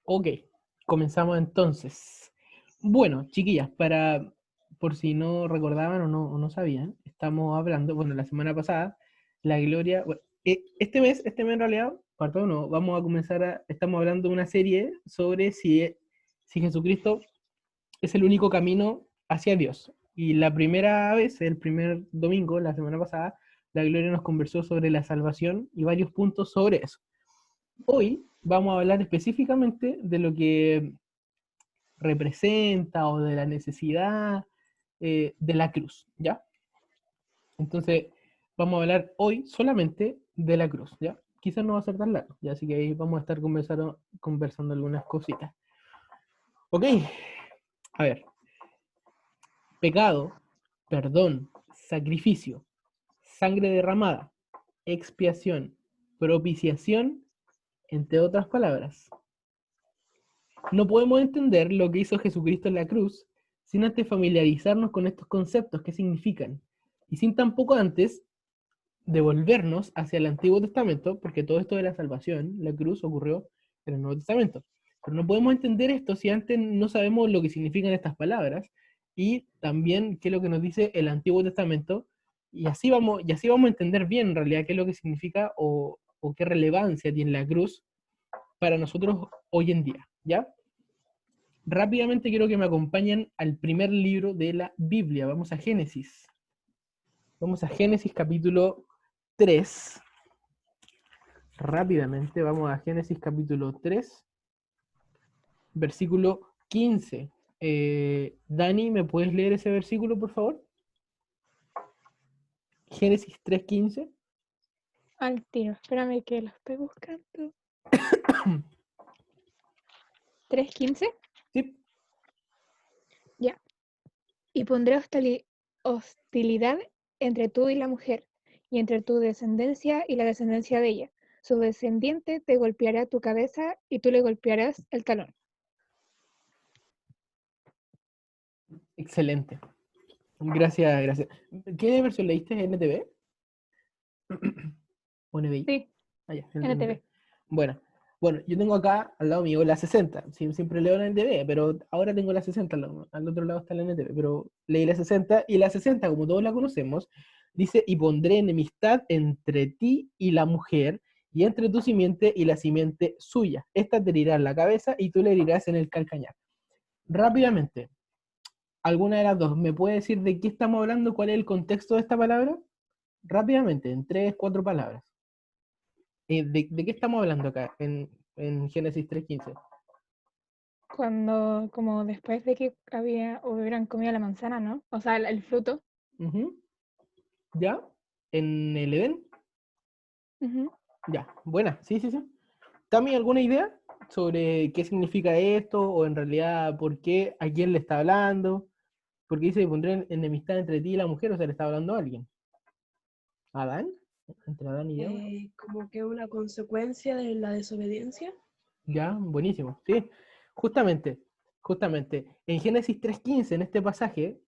Ok, comenzamos entonces. Bueno, chiquillas, por si no recordaban o no sabían, estamos hablando, bueno, la semana pasada, la gloria, bueno, este mes en realidad, parte uno, estamos hablando de una serie sobre si Jesucristo es el único camino hacia Dios. Y la primera vez, el primer domingo, la semana pasada, la gloria nos conversó sobre la salvación y varios puntos sobre eso. Hoy vamos a hablar específicamente de lo que representa o de la necesidad de la cruz, ¿ya? Entonces, vamos a hablar hoy solamente de la cruz, ¿ya? Quizás no va a ser tan largo, ¿ya? Así que ahí vamos a estar conversando algunas cositas. Ok, a ver, pecado, perdón, sacrificio, sangre derramada, expiación, propiciación, entre otras palabras. No podemos entender lo que hizo Jesucristo en la cruz sin antes familiarizarnos con estos conceptos, qué significan, y sin tampoco antes devolvernos hacia el Antiguo Testamento, porque todo esto de la salvación, la cruz, ocurrió en el Nuevo Testamento. Pero no podemos entender esto si antes no sabemos lo que significan estas palabras y también qué es lo que nos dice el Antiguo Testamento, y así vamos a entender bien en realidad qué es lo que significa o qué relevancia tiene la cruz para nosotros hoy en día, ¿ya? Rápidamente quiero que me acompañen al primer libro de la Biblia. Vamos a Génesis. Vamos a Génesis capítulo 3. Rápidamente, vamos a Génesis capítulo 3, versículo 15. Dani, ¿me puedes leer ese versículo, por favor? Génesis 3:15. Al tiro, espérame que lo estoy buscando. 3:15. Sí, Ya. Y pondré hostilidad entre tú y la mujer, y entre tu descendencia y la descendencia de ella. Su descendiente te golpeará tu cabeza y tú le golpearás el talón. excelente. Gracias, gracias. ¿Qué versión leíste? ¿NTV? ¿O NBI? Sí, Ah, ya, NTV. Bueno, bueno, yo tengo acá al lado mío la 60. Siempre leo la NTV, pero ahora tengo la 60 al otro lado está la NTV, pero leí la 60 y la 60, como todos la conocemos, dice, y pondré enemistad entre ti y la mujer y entre tu simiente y la simiente suya. Esta te herirá en la cabeza y tú le herirás en el calcañar. Rápidamente, alguna de las dos, ¿me puede decir de qué estamos hablando? ¿Cuál es el contexto de esta palabra? Rápidamente, en 3, 4 palabras. ¿De qué estamos hablando acá en Génesis 3:15? Cuando, como después de que hubieran comido la manzana, ¿no? O sea, el fruto. Ujú. ¿Ya? ¿En el Edén? Ujú. Ya, buena, sí, sí, sí. ¿Tami, alguna idea sobre qué significa esto o en realidad por qué, a quién le está hablando? Porque dice que pondré enemistad entre ti y la mujer, o sea, le está hablando a alguien. ¿A Adán? ¿Entre Adán y Eva? Como que una consecuencia de la desobediencia. Ya, buenísimo. Sí, justamente, justamente. En Génesis 3:15, en este pasaje,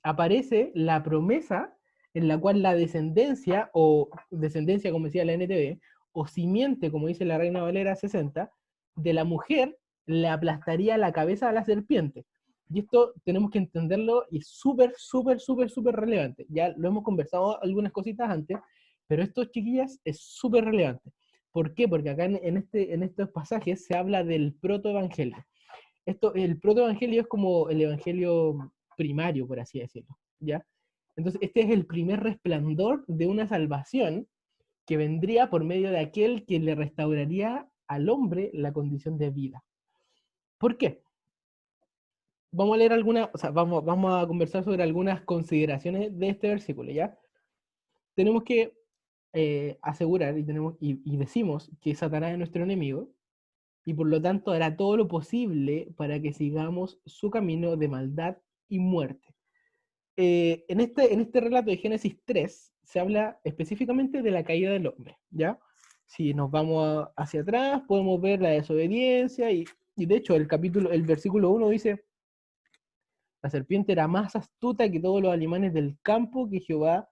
aparece la promesa en la cual la descendencia, o descendencia, como decía la NTV, o simiente, como dice la Reina Valera 60, de la mujer le aplastaría la cabeza a la serpiente. Y esto tenemos que entenderlo y es súper, súper, súper, súper relevante. Ya lo hemos conversado algunas cositas antes, pero esto, chiquillas, es súper relevante. ¿Por qué? Porque acá en estos pasajes se habla del protoevangelio. El protoevangelio es como el evangelio primario, por así decirlo, ¿ya? Entonces, este es el primer resplandor de una salvación que vendría por medio de aquel que le restauraría al hombre la condición de vida. ¿Por qué? Vamos a leer o sea, vamos a conversar sobre algunas consideraciones de este versículo, ¿ya? Tenemos que asegurar y decimos que Satanás es nuestro enemigo, y por lo tanto hará todo lo posible para que sigamos su camino de maldad y muerte. En este relato de Génesis 3 se habla específicamente de la caída del hombre, ¿ya? Si nos vamos hacia atrás, podemos ver la desobediencia y de hecho el versículo 1 dice, la serpiente era más astuta que todos los animales del campo que Jehová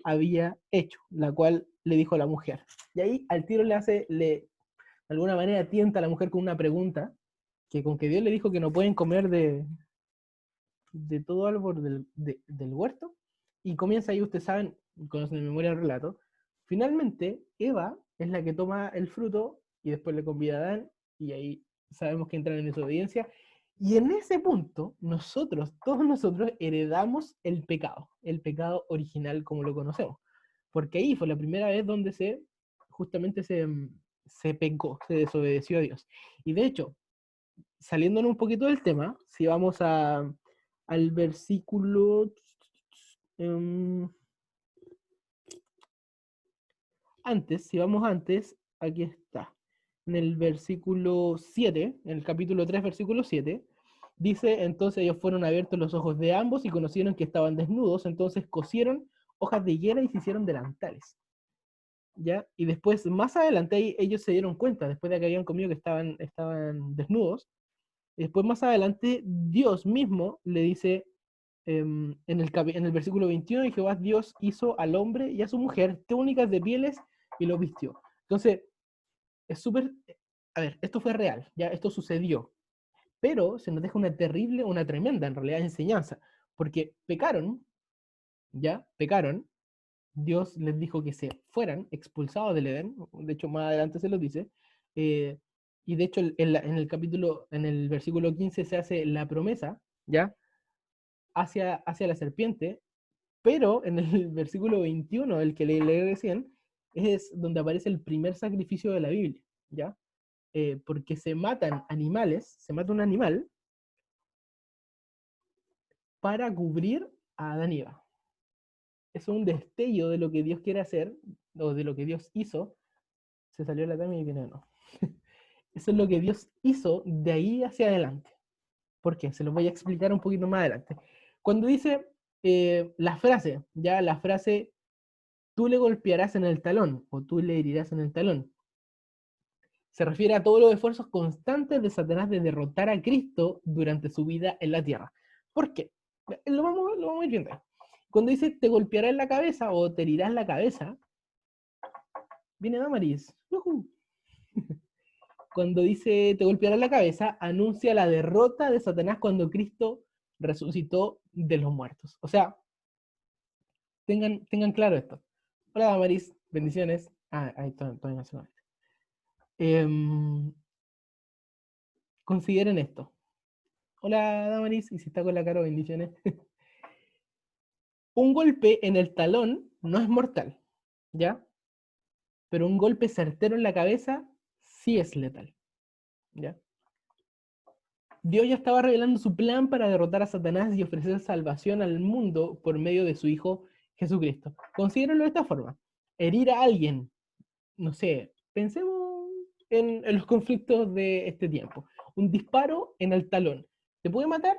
había hecho, la cual le dijo a la mujer. Y ahí al tiro de alguna manera tienta a la mujer con una pregunta, que con que Dios le dijo que no pueden comer de todo árbol del huerto, y comienza ahí, ustedes saben, conocen de memoria el relato, finalmente Eva es la que toma el fruto y después le convida a Adán, y ahí sabemos que entran en desobediencia, y en ese punto nosotros, todos nosotros, heredamos el pecado original como lo conocemos, porque ahí fue la primera vez donde justamente se pecó, se desobedeció a Dios. Y de hecho, saliéndonos un poquito del tema, si vamos al versículo... em, antes, si vamos antes, aquí está. En el versículo 7, en el capítulo 3, versículo 7, dice, entonces ellos fueron abiertos los ojos de ambos y conocieron que estaban desnudos, entonces cosieron hojas de higuera y se hicieron delantales. ¿Ya? Y después, más adelante, ellos se dieron cuenta, después de que habían comido que estaban desnudos, y después más adelante, Dios mismo le dice, en el versículo 21, y Jehová Dios hizo al hombre y a su mujer túnicas de pieles y los vistió. Entonces, es súper, a ver, esto fue real, ya esto sucedió, pero se nos deja una tremenda en realidad enseñanza, porque pecaron, Dios les dijo que se fueran expulsados del Edén, de hecho más adelante se los dice, eh, y de hecho en el versículo 15 se hace la promesa, ¿ya? Hacia la serpiente, pero en el versículo 21, el que leí recién, es donde aparece el primer sacrificio de la Biblia, ¿ya? Porque se matan animales, se mata un animal para cubrir a Adán y Eva. Es un destello de lo que Dios quiere hacer, o de lo que Dios hizo. Se salió la tama y viene no. Eso es lo que Dios hizo de ahí hacia adelante. ¿Por qué? Se los voy a explicar un poquito más adelante. Cuando dice la frase, tú le golpearás en el talón, o tú le herirás en el talón, se refiere a todos los esfuerzos constantes de Satanás de derrotar a Cristo durante su vida en la tierra. ¿Por qué? Lo vamos a ir viendo. Cuando dice te golpeará en la cabeza o te herirás la cabeza, viene Damaris. Cuando dice te golpeará en la cabeza, anuncia la derrota de Satanás cuando Cristo resucitó de los muertos. O sea, tengan claro esto. Hola Damaris, bendiciones. Ahí estoy nacional. Consideren esto. Hola Damaris, y si está con la cara, bendiciones. Un golpe en el talón no es mortal, ¿ya? Pero un golpe certero en la cabeza sí es letal, ¿ya? Dios ya estaba revelando su plan para derrotar a Satanás y ofrecer salvación al mundo por medio de su Hijo Jesucristo. Considérenlo de esta forma. Herir a alguien, no sé, pensemos en los conflictos de este tiempo. Un disparo en el talón. ¿Te puede matar?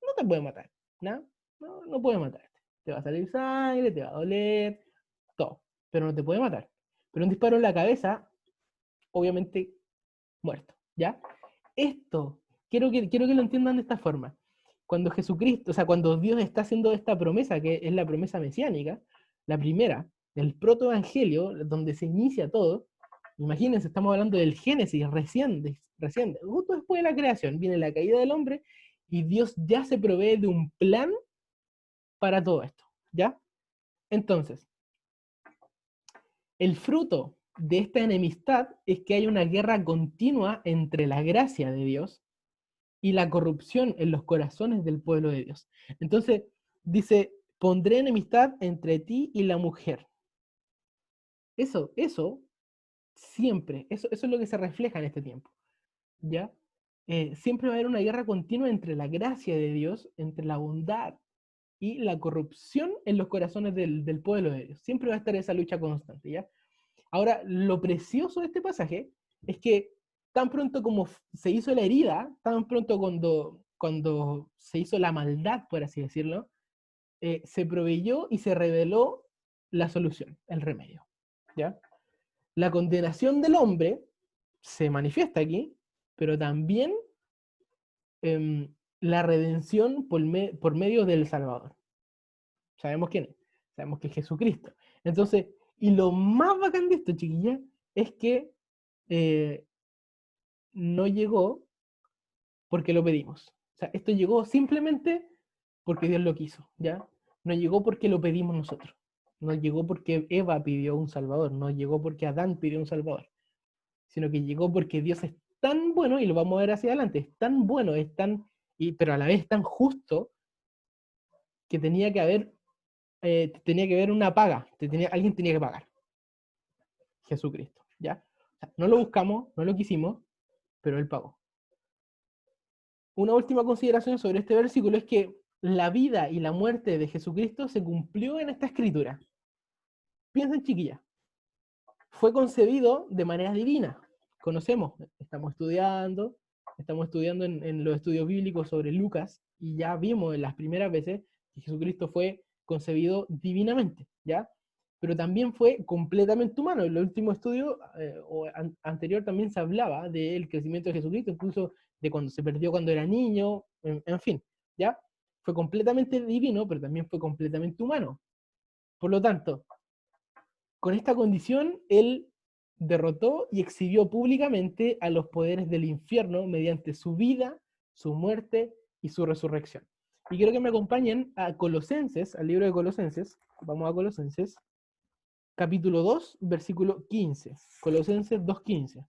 No te puede matar, ¿no? No puede matarte. Te va a salir sangre, te va a doler, todo, pero no te puede matar. Pero un disparo en la cabeza, obviamente, muerto, ¿ya? Esto, quiero que lo entiendan de esta forma. Cuando Jesucristo, o sea, cuando Dios está haciendo esta promesa, que es la promesa mesiánica, la primera, del protoevangelio, donde se inicia todo, imagínense, estamos hablando del Génesis, recién, justo después de la creación, viene la caída del hombre, y Dios ya se provee de un plan para todo esto, ¿ya? Entonces, el fruto de esta enemistad es que hay una guerra continua entre la gracia de Dios y la corrupción en los corazones del pueblo de Dios. Entonces, dice, pondré enemistad entre ti y la mujer. Eso, siempre, eso es lo que se refleja en este tiempo, ¿ya? Siempre va a haber una guerra continua entre la gracia de Dios, entre la bondad y la corrupción en los corazones del pueblo de Dios. Siempre va a estar esa lucha constante, ¿ya? Ahora, lo precioso de este pasaje es que tan pronto como se hizo la herida, tan pronto cuando se hizo la maldad, por así decirlo, se proveyó y se reveló la solución, el remedio, ¿ya? La condenación del hombre se manifiesta aquí, pero también la redención por medio del Salvador. Sabemos quién es, sabemos que es Jesucristo. Entonces, y lo más bacán de esto, chiquilla, es que no llegó porque lo pedimos. O sea, esto llegó simplemente porque Dios lo quiso, ¿ya? No llegó porque lo pedimos nosotros. No llegó porque Eva pidió un Salvador. No llegó porque Adán pidió un Salvador. Sino que llegó porque Dios es tan bueno, y lo vamos a ver hacia adelante, es tan bueno, pero a la vez tan justo, que tenía que haber una paga. Alguien tenía que pagar. Jesucristo, ¿ya? O sea, no lo buscamos, no lo quisimos, pero Él pagó. Una última consideración sobre este versículo es que la vida y la muerte de Jesucristo se cumplió en esta escritura. Piensen, chiquilla, fue concebido de manera divina. Conocemos, estamos estudiando en los estudios bíblicos sobre Lucas, y ya vimos en las primeras veces que Jesucristo fue concebido divinamente, ¿ya? Pero también fue completamente humano. En el último estudio anterior también se hablaba del crecimiento de Jesucristo, incluso de cuando se perdió cuando era niño, en fin, ¿ya? Fue completamente divino, pero también fue completamente humano. Por lo tanto, con esta condición, Él derrotó y exhibió públicamente a los poderes del infierno mediante su vida, su muerte y su resurrección. Y quiero que me acompañen a Colosenses, al libro de Colosenses. Vamos a Colosenses, capítulo 2, versículo 15. Colosenses 2:15.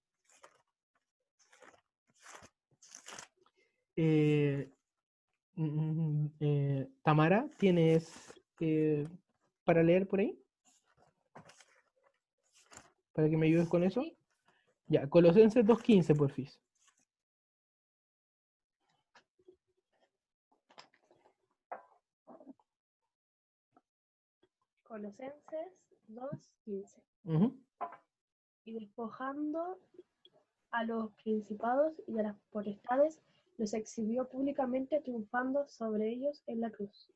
Tamara, ¿tienes para leer por ahí? ¿Para que me ayudes con eso? Sí. Ya, Colosenses 2:15, porfis. Colosenses 2:15. Ujú. Y despojando a los principados y a las potestades, los exhibió públicamente, triunfando sobre ellos en la cruz.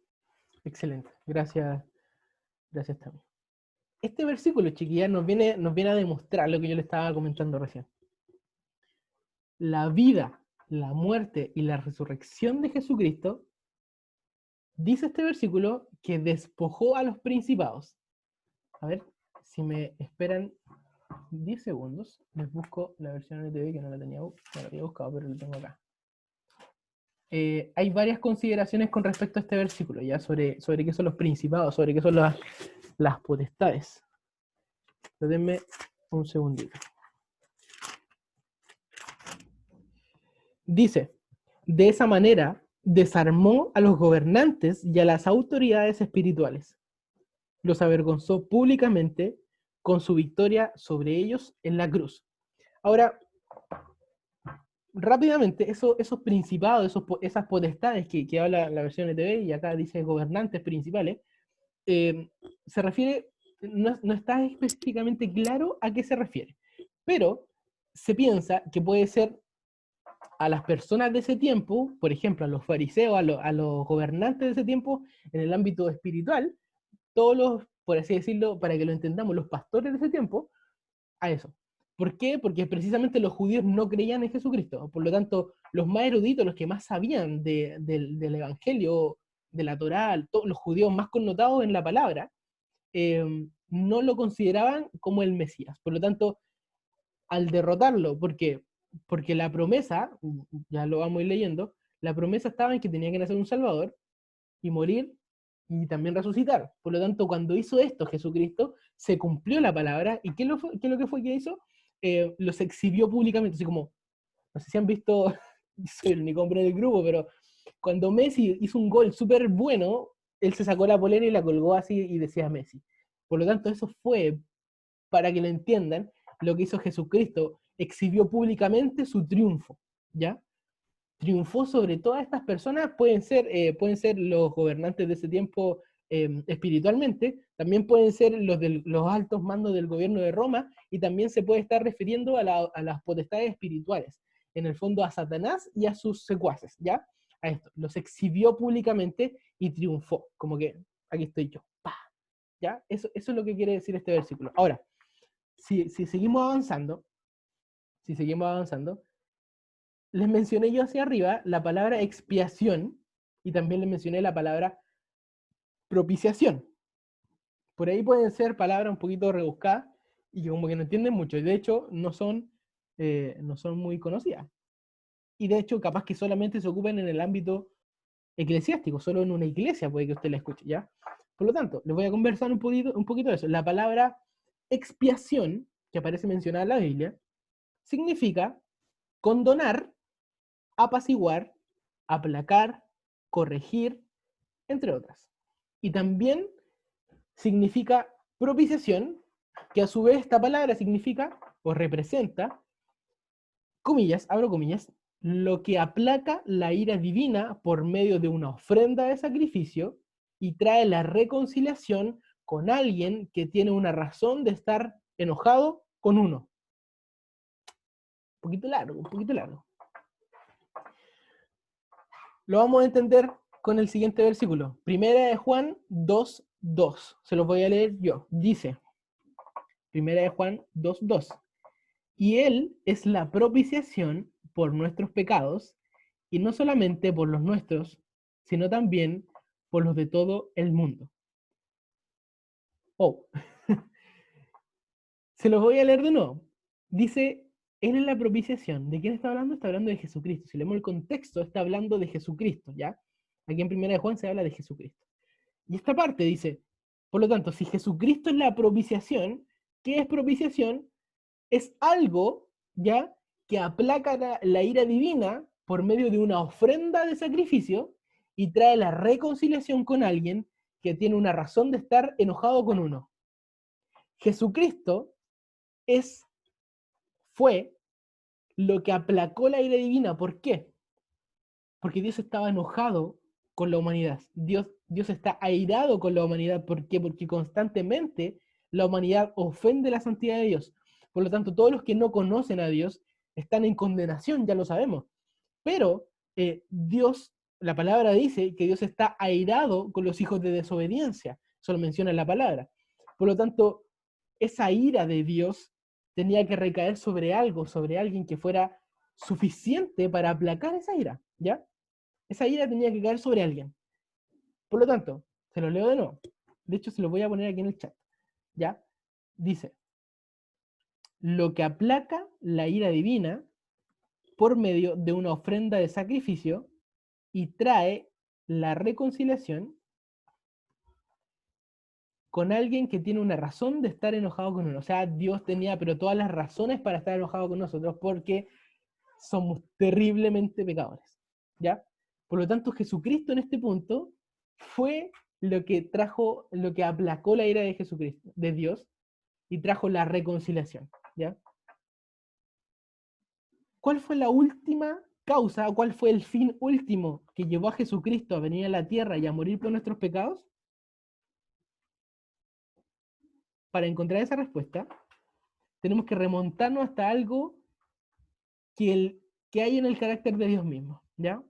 Excelente. Gracias, gracias también. Este versículo, chiquillas, nos viene a demostrar lo que yo le estaba comentando recién. La vida, la muerte y la resurrección de Jesucristo, dice este versículo, que despojó a los principados. A ver, si me esperan 10 segundos, les busco la versión NTV, que no la había buscado, pero la tengo acá. Hay varias consideraciones con respecto a este versículo, ya sobre qué son los principados, sobre qué son las potestades. Pero denme un segundito. Dice, de esa manera desarmó a los gobernantes y a las autoridades espirituales. Los avergonzó públicamente con su victoria sobre ellos en la cruz. Ahora, rápidamente, esos principados, esas potestades que habla la versión ETV, y acá dice gobernantes principales, se refiere, no está específicamente claro a qué se refiere, pero se piensa que puede ser a las personas de ese tiempo, por ejemplo, a los fariseos, a los gobernantes de ese tiempo, en el ámbito espiritual, todos los, por así decirlo, para que lo entendamos, los pastores de ese tiempo, a eso. ¿Por qué? Porque precisamente los judíos no creían en Jesucristo. Por lo tanto, los más eruditos, los que más sabían del Evangelio, de la Torá, todos los judíos más connotados en la palabra, no lo consideraban como el Mesías. Por lo tanto, al derrotarlo, porque la promesa, ya lo vamos a ir leyendo, la promesa estaba en que tenía que nacer un Salvador y morir y también resucitar. Por lo tanto, cuando hizo esto Jesucristo, se cumplió la palabra. ¿Y qué es lo que fue que hizo? Los exhibió públicamente, así como, no sé si han visto, soy el único hombre del grupo, pero cuando Messi hizo un gol súper bueno, él se sacó la polera y la colgó así y decía Messi. Por lo tanto, eso fue, para que lo entiendan, lo que hizo Jesucristo, exhibió públicamente su triunfo, ¿ya? Triunfó sobre todas estas personas, pueden ser los gobernantes de ese tiempo espiritualmente, también pueden ser los altos mandos del gobierno de Roma, y también se puede estar refiriendo a las potestades espirituales, en el fondo a Satanás y a sus secuaces, ¿ya? A esto, los exhibió públicamente y triunfó, como que aquí estoy yo, ¡pah! ¿Ya? Eso es lo que quiere decir este versículo. Ahora, si seguimos avanzando, les mencioné yo hacia arriba la palabra expiación, y también les mencioné la palabra propiciación. Por ahí pueden ser palabras un poquito rebuscadas y que como que no entienden mucho, y de hecho no son no son muy conocidas. Y de hecho, capaz que solamente se ocupen en el ámbito eclesiástico, solo en una iglesia puede que usted la escuche, ¿ya? Por lo tanto, les voy a conversar un poquito de eso. La palabra expiación, que aparece mencionada en la Biblia, significa condonar, apaciguar, aplacar, corregir, entre otras. Y también significa propiciación, que a su vez esta palabra significa o representa, comillas, abro comillas, lo que aplaca la ira divina por medio de una ofrenda de sacrificio y trae la reconciliación con alguien que tiene una razón de estar enojado con uno. Un poquito largo, un poquito largo. Lo vamos a entender con el siguiente versículo. Primera de Juan 2:2. Se los voy a leer yo. Dice, Primera de Juan 2:2. Y Él es la propiciación por nuestros pecados, y no solamente por los nuestros, sino también por los de todo el mundo. Oh, se los voy a leer de nuevo. Dice, Él es la propiciación. ¿De quién está hablando? Está hablando de Jesucristo. Si leemos el contexto, está hablando de Jesucristo, ¿ya? Aquí en Primera de Juan se habla de Jesucristo. Y esta parte dice, por lo tanto, si Jesucristo es la propiciación, ¿qué es propiciación? Es algo, ¿ya?, que aplaca la ira divina por medio de una ofrenda de sacrificio y trae la reconciliación con alguien que tiene una razón de estar enojado con uno. Jesucristo fue lo que aplacó la ira divina. ¿Por qué? Porque Dios estaba enojado con la humanidad. Dios está airado con la humanidad. ¿Por qué? Porque constantemente la humanidad ofende la santidad de Dios. Por lo tanto, todos los que no conocen a Dios están en condenación, ya lo sabemos. Pero Dios, la palabra dice que Dios está airado con los hijos de desobediencia. Eso lo menciona en la palabra. Por lo tanto, esa ira de Dios tenía que recaer sobre algo, sobre alguien que fuera suficiente para aplacar esa ira, ¿ya? Esa ira tenía que caer sobre alguien. Por lo tanto, se lo leo de nuevo. De hecho, se lo voy a poner aquí en el chat, ¿ya? Dice, lo que aplaca la ira divina por medio de una ofrenda de sacrificio y trae la reconciliación con alguien que tiene una razón de estar enojado con uno. O sea, Dios tenía pero todas las razones para estar enojado con nosotros porque somos terriblemente pecadores, ¿ya? Por lo tanto, Jesucristo en este punto fue lo que trajo, lo que aplacó la ira de Jesucristo, de Dios, y trajo la reconciliación, ¿ya? ¿Cuál fue la última causa, o cuál fue el fin último que llevó a Jesucristo a venir a la tierra y a morir por nuestros pecados? Para encontrar esa respuesta, tenemos que remontarnos hasta algo que hay en el carácter de Dios mismo, ¿ya?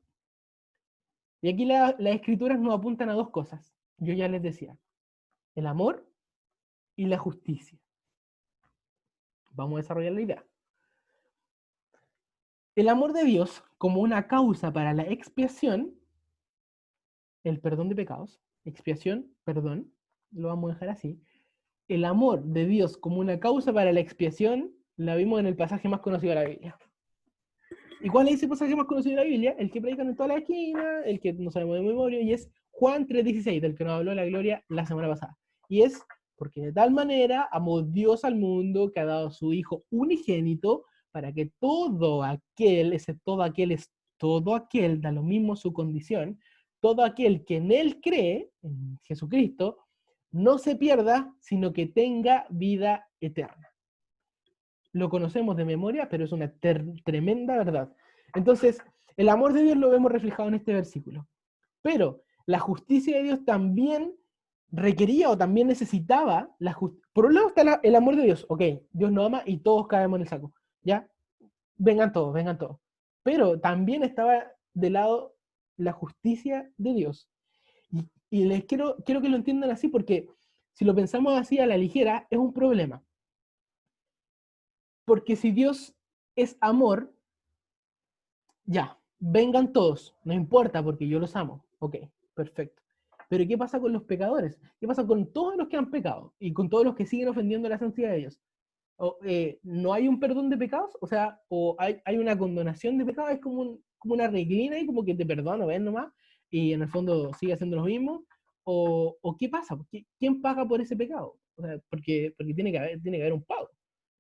Y aquí las escrituras nos apuntan a dos cosas. Yo ya les decía, el amor y la justicia. Vamos a desarrollar la idea. El amor de Dios como una causa para la expiación, el perdón de pecados, expiación, perdón, lo vamos a dejar así. El amor de Dios como una causa para la expiación, la vimos en el pasaje más conocido de la Biblia. ¿Y cuál es ese pasaje más conocido de la Biblia? El que predican en toda la esquina, el que no sabemos de memoria, y es Juan 3:16, del que nos habló la Gloria la semana pasada. Y es, porque de tal manera amó Dios al mundo que ha dado a su Hijo unigénito, para que todo aquel, ese todo aquel es todo aquel, da lo mismo su condición, todo aquel que en Él cree, en Jesucristo, no se pierda, sino que tenga vida eterna. Lo conocemos de memoria, pero es una tremenda verdad. Entonces, el amor de Dios lo vemos reflejado en este versículo. Pero la justicia de Dios también requería o también necesitaba la justicia. Por un lado está el amor de Dios. Ok, Dios nos ama y todos caemos en el saco. ¿Ya? Vengan todos, vengan todos. Pero también estaba de lado la justicia de Dios. Y les quiero que lo entiendan así porque si lo pensamos así a la ligera, es un problema. Porque si Dios es amor, ya, vengan todos, no importa porque yo los amo. Ok, perfecto. Pero ¿qué pasa con los pecadores? ¿Qué pasa con todos los que han pecado? Y con todos los que siguen ofendiendo la santidad de Dios. no hay un perdón de pecados, o sea, o hay una condonación de pecados, es como una reglina y como que te perdono, ven nomás, y en el fondo sigue haciendo lo mismo, o qué pasa, ¿quién paga por ese pecado? O sea, porque tiene que haber un pago.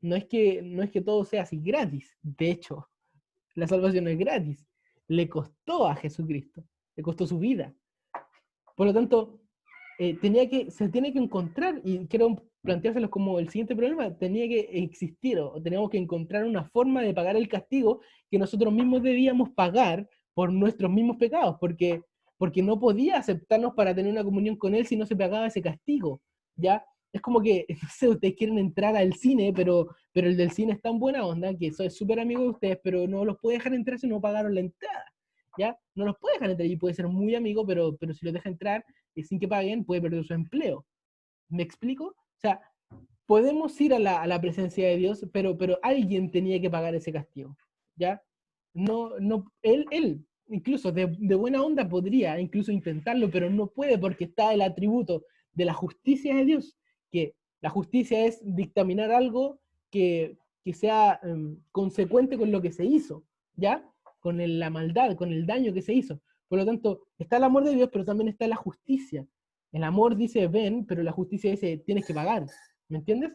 No es que todo sea así gratis, de hecho, la salvación no es gratis, le costó a Jesucristo, le costó su vida. Por lo tanto, se tiene que encontrar, y quiero planteárselos como el siguiente problema, tenía que existir o teníamos que encontrar una forma de pagar el castigo que nosotros mismos debíamos pagar por nuestros mismos pecados, porque no podía aceptarnos para tener una comunión con Él si no se pagaba ese castigo, ¿ya? Es como que, no sé, ustedes quieren entrar al cine, pero el del cine es tan buena onda que soy súper amigo de ustedes, pero no los puede dejar entrar si no pagaron la entrada, ¿ya? No los puede dejar entrar y puede ser muy amigo, pero si los deja entrar sin que paguen, puede perder su empleo. ¿Me explico? O sea, podemos ir a la presencia de Dios, pero alguien tenía que pagar ese castigo, ¿ya? No, él incluso de buena onda podría incluso intentarlo, pero no puede porque está el atributo de la justicia de Dios, que la justicia es dictaminar algo que sea consecuente con lo que se hizo, ¿ya? Con la maldad, con el daño que se hizo. Por lo tanto, está el amor de Dios, pero también está la justicia. El amor dice ven, pero la justicia dice tienes que pagar. ¿Me entiendes?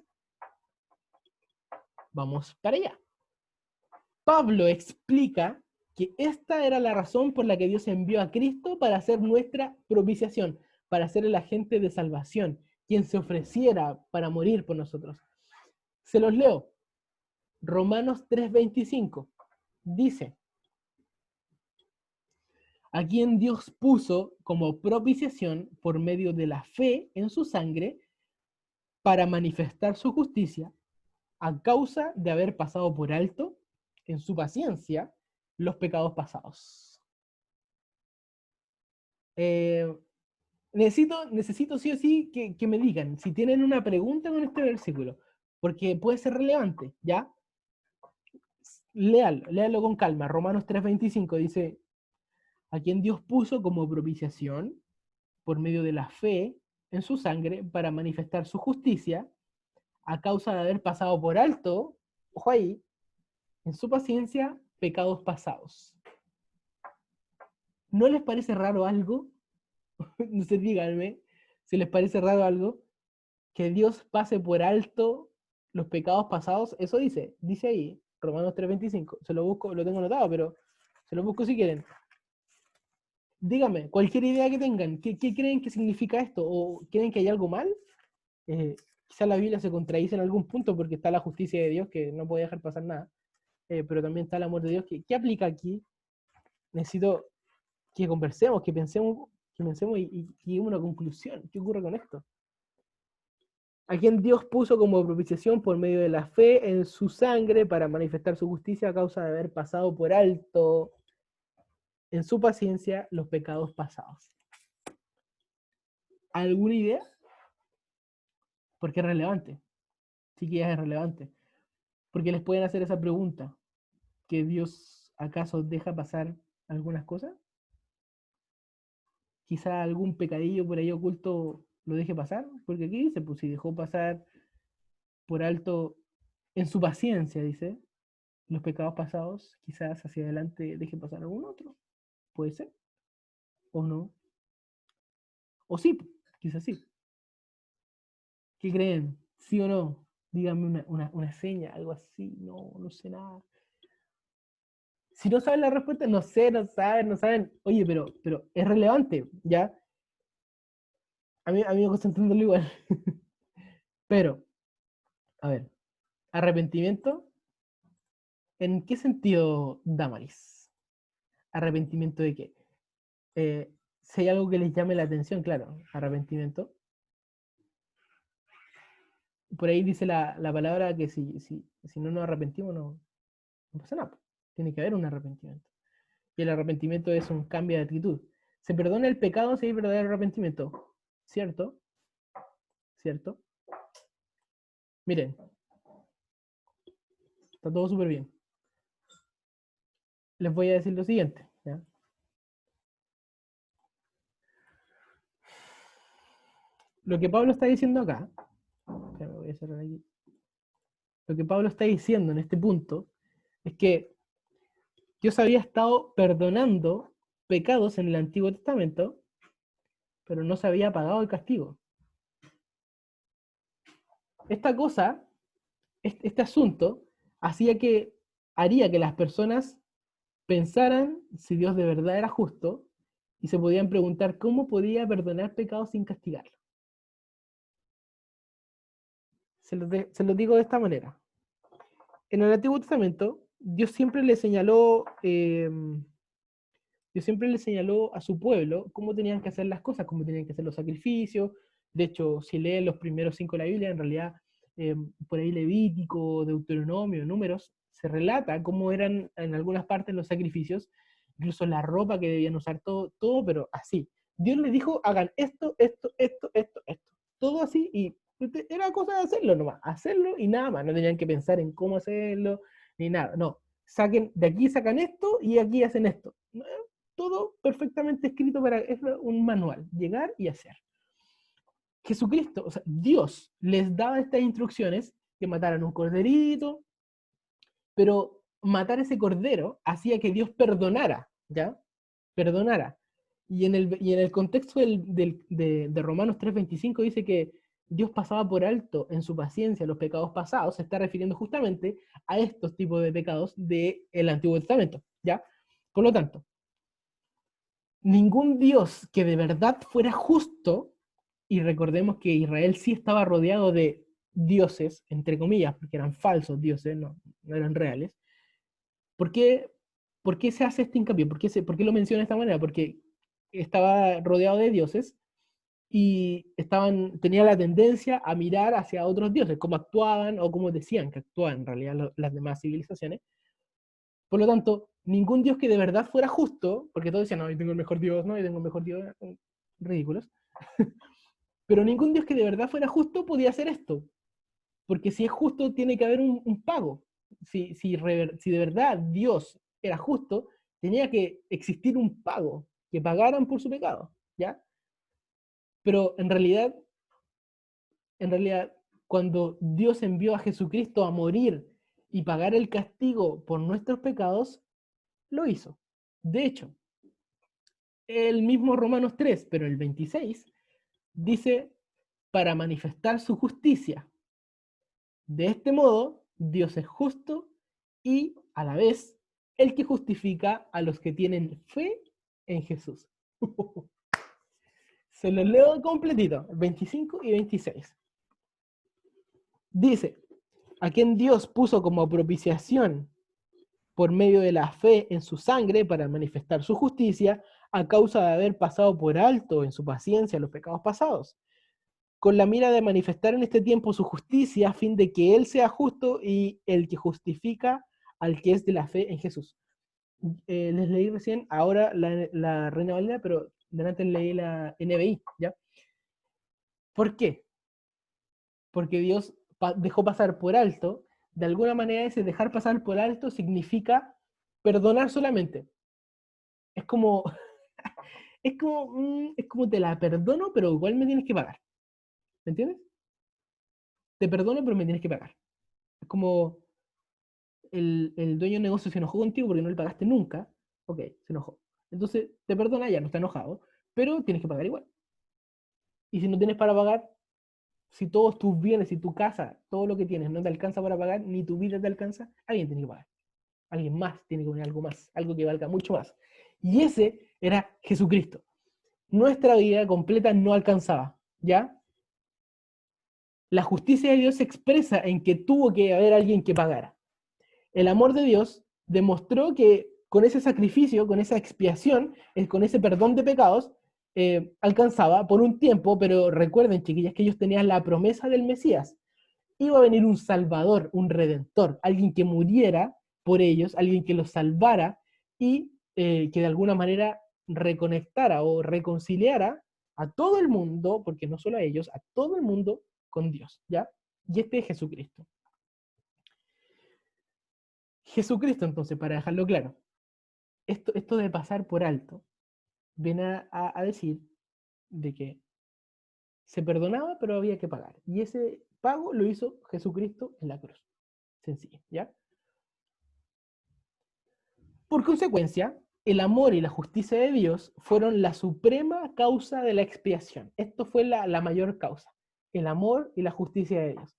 Vamos para allá. Pablo explica que esta era la razón por la que Dios envió a Cristo para hacer nuestra propiciación, para ser el agente de salvación, quien se ofreciera para morir por nosotros. Se los leo. Romanos 3:25 dice, a quien Dios puso como propiciación por medio de la fe en su sangre para manifestar su justicia a causa de haber pasado por alto en su paciencia los pecados pasados. Eh, necesito sí o sí que me digan si tienen una pregunta con este versículo, porque puede ser relevante, ¿ya? Léalo con calma. Romanos 3:25 dice, a quien Dios puso como propiciación por medio de la fe en su sangre para manifestar su justicia a causa de haber pasado por alto, ojo ahí, en su paciencia, pecados pasados. ¿No les parece raro algo? No sé, díganme si les parece raro algo que Dios pase por alto los pecados pasados. Eso dice ahí, Romanos 3:25. Se lo busco, lo tengo anotado, pero se lo busco si quieren. Díganme, cualquier idea que tengan, ¿qué creen que significa esto? ¿O creen que hay algo mal? Quizá la Biblia se contradice en algún punto porque está la justicia de Dios que no puede dejar pasar nada, pero también está el amor de Dios. ¿Qué aplica aquí? Necesito que conversemos, que pensemos y lleguemos a una conclusión. ¿Qué ocurre con esto? A quien Dios puso como propiciación por medio de la fe en su sangre para manifestar su justicia a causa de haber pasado por alto en su paciencia los pecados pasados. ¿Alguna idea? Porque es relevante. Sí que es relevante. Porque les pueden hacer esa pregunta. ¿Que Dios acaso deja pasar algunas cosas? Quizá algún pecadillo por ahí oculto lo deje pasar. Porque aquí dice, pues si dejó pasar por alto en su paciencia, dice, los pecados pasados, quizás hacia adelante deje pasar algún otro. Puede ser. O no. O sí, quizás sí. ¿Qué creen? ¿Sí o no? Díganme una seña, algo así. No sé nada. Si no saben la respuesta, no sé, no saben. Oye, pero es relevante, ¿ya? A mí me cuesta entenderlo igual. Pero, a ver, arrepentimiento, ¿en qué sentido, Damaris? ¿Arrepentimiento de qué? Si hay algo que les llame la atención, claro, arrepentimiento. Por ahí dice la palabra que si no nos arrepentimos no pasa nada. Tiene que haber un arrepentimiento. Y el arrepentimiento es un cambio de actitud. Se perdona el pecado si hay verdadero arrepentimiento. ¿Cierto? ¿Cierto? Miren, está todo súper bien. Les voy a decir lo siguiente, ¿ya? Lo que Pablo está diciendo acá, me voy a cerrar aquí. Lo que Pablo está diciendo en este punto es que Dios había estado perdonando pecados en el Antiguo Testamento, pero no se había pagado el castigo. Esta cosa, este asunto, haría que las personas pensaran si Dios de verdad era justo y se podían preguntar cómo podía perdonar pecados sin castigarlo. Se lo digo de esta manera. En el Antiguo Testamento, Dios siempre le señaló a su pueblo cómo tenían que hacer las cosas, cómo tenían que hacer los sacrificios. De hecho, si leen los primeros 5 de la Biblia, en realidad, por ahí Levítico, Deuteronomio, Números, se relata cómo eran en algunas partes los sacrificios, incluso la ropa que debían usar, todo, pero así. Dios les dijo, hagan esto. Todo así, y era cosa de hacerlo nomás, hacerlo y nada más. No tenían que pensar en cómo hacerlo, ni nada. No, de aquí sacan esto y aquí hacen esto. Todo perfectamente escrito es un manual, llegar y hacer. Jesucristo, o sea, Dios les daba estas instrucciones, que mataran un corderito, pero matar ese cordero hacía que Dios perdonara, ¿ya? Perdonara. Y en el contexto de Romanos 3:25 dice que Dios pasaba por alto en su paciencia los pecados pasados, se está refiriendo justamente a estos tipos de pecados del Antiguo Testamento, ¿ya? Por lo tanto, ningún Dios que de verdad fuera justo, y recordemos que Israel sí estaba rodeado de dioses, entre comillas, porque eran falsos dioses, no eran reales. ¿Por qué, por qué se hace este hincapié? ¿Por qué lo menciona de esta manera? Porque estaba rodeado de dioses y tenía la tendencia a mirar hacia otros dioses, cómo actuaban o cómo decían que actuaban en realidad las demás civilizaciones. Por lo tanto, ningún Dios que de verdad fuera justo, porque todos decían, no, yo tengo el mejor Dios, no, yo tengo el mejor Dios, ridículos, pero ningún Dios que de verdad fuera justo podía hacer esto, porque si es justo tiene que haber un pago. Si de verdad Dios era justo, tenía que existir un pago, que pagaran por su pecado, ¿ya? Pero en realidad, cuando Dios envió a Jesucristo a morir y pagar el castigo por nuestros pecados, lo hizo. De hecho, el mismo Romanos 3, pero el 26, dice, para manifestar su justicia. De este modo, Dios es justo y, a la vez, el que justifica a los que tienen fe en Jesús. Se los leo completito, 25 y 26. Dice, a quien Dios puso como propiciación por medio de la fe en su sangre para manifestar su justicia, a causa de haber pasado por alto en su paciencia los pecados pasados, con la mira de manifestar en este tiempo su justicia, a fin de que Él sea justo y el que justifica al que es de la fe en Jesús. Les leí recién, ahora la Reina Valera, pero delante leí la NBI, ¿ya? ¿Por qué? Porque Dios dejó pasar por alto. De alguna manera ese dejar pasar por alto significa perdonar solamente. Es como, es como te la perdono, pero igual me tienes que pagar. ¿Me entiendes? Te perdono, pero me tienes que pagar. Es como el dueño del negocio se enojó contigo porque no le pagaste nunca. Ok, se enojó. Entonces te perdona, ya no está enojado, pero tienes que pagar igual. Y si no tienes para pagar, si todos tus bienes, si tu casa, todo lo que tienes no te alcanza para pagar, ni tu vida te alcanza, alguien tiene que pagar. Alguien más tiene que poner algo más, algo que valga mucho más. Y ese era Jesucristo. Nuestra vida completa no alcanzaba, ¿ya? La justicia de Dios se expresa en que tuvo que haber alguien que pagara. El amor de Dios demostró que con ese sacrificio, con esa expiación, con ese perdón de pecados, alcanzaba por un tiempo, pero recuerden, chiquillas, que ellos tenían la promesa del Mesías. Iba a venir un Salvador, un Redentor, alguien que muriera por ellos, alguien que los salvara y que de alguna manera reconectara o reconciliara a todo el mundo, porque no solo a ellos, a todo el mundo con Dios, ¿ya? Y este es Jesucristo. Jesucristo, entonces, para dejarlo claro, esto de pasar por alto, viene a decir de que se perdonaba, pero había que pagar. Y ese pago lo hizo Jesucristo en la cruz. sencillo, ¿ya? Por consecuencia, el amor y la justicia de Dios fueron la suprema causa de la expiación. Esto fue la mayor causa, el amor y la justicia de Dios.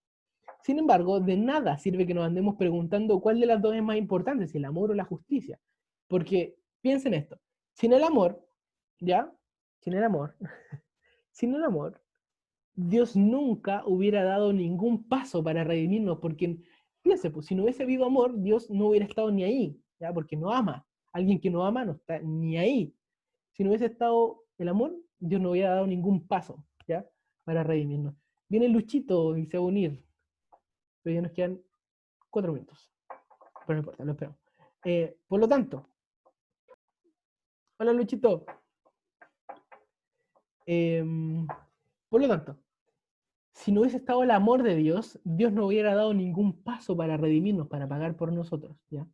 Sin embargo, de nada sirve que nos andemos preguntando cuál de las dos es más importante, si el amor o la justicia. Porque piensen esto, sin el amor, ¿ya? Sin el amor, sin el amor, Dios nunca hubiera dado ningún paso para redimirnos, porque, fíjense, pues, si no hubiese habido amor, Dios no hubiera estado ni ahí, ¿ya? Porque no ama. Alguien que no ama no está ni ahí. Si no hubiese estado el amor, Dios no hubiera dado ningún paso, ¿ya? Para redimirnos. Viene Luchito y se va a unir, pero ya nos quedan 4 minutos. Pero no importa, lo esperamos. Por lo tanto, hola Luchito. Por lo tanto, si no hubiese estado el amor de Dios, Dios no hubiera dado ningún paso para redimirnos, para pagar por nosotros, ¿ya?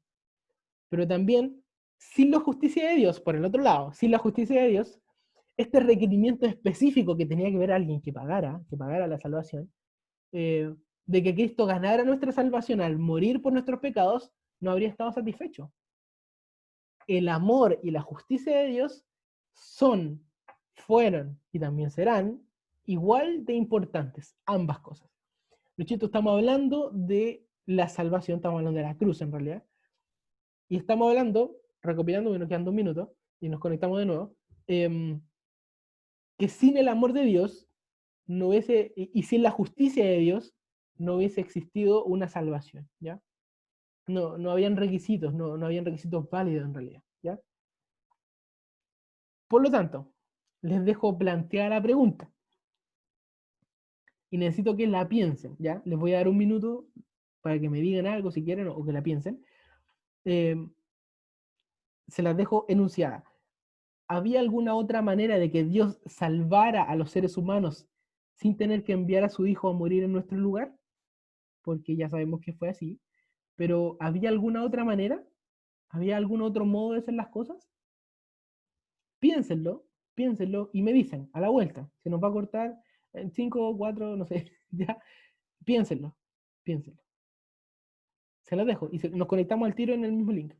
Pero también, sin la justicia de Dios, por el otro lado, sin la justicia de Dios, este requerimiento específico que tenía que ver alguien que pagara la salvación, de que Cristo ganara nuestra salvación al morir por nuestros pecados, no habría estado satisfecho. El amor y la justicia de Dios son, fueron y también serán igual de importantes, ambas cosas. Luchito, estamos hablando de la salvación, estamos hablando de la cruz en realidad, y estamos hablando, recopilando, que nos quedan 2 minutos, y nos conectamos de nuevo, que sin el amor de Dios, no hubiese, y sin la justicia de Dios, no hubiese existido una salvación, ¿ya? No habían requisitos, no habían requisitos válidos en realidad, ¿ya? Por lo tanto, les dejo plantear la pregunta. Y necesito que la piensen, ¿ya? Les voy a dar 1 minuto para que me digan algo si quieren o que la piensen. Se las dejo enunciada. ¿Había alguna otra manera de que Dios salvara a los seres humanos sin tener que enviar a su Hijo a morir en nuestro lugar? Porque ya sabemos que fue así. Pero ¿había alguna otra manera? ¿Había algún otro modo de hacer las cosas? Piénsenlo, piénsenlo y me dicen a la vuelta. Se nos va a cortar en 5, 4, no sé, ya. Piénsenlo, piénsenlo. Se las dejo y nos conectamos al tiro en el mismo link.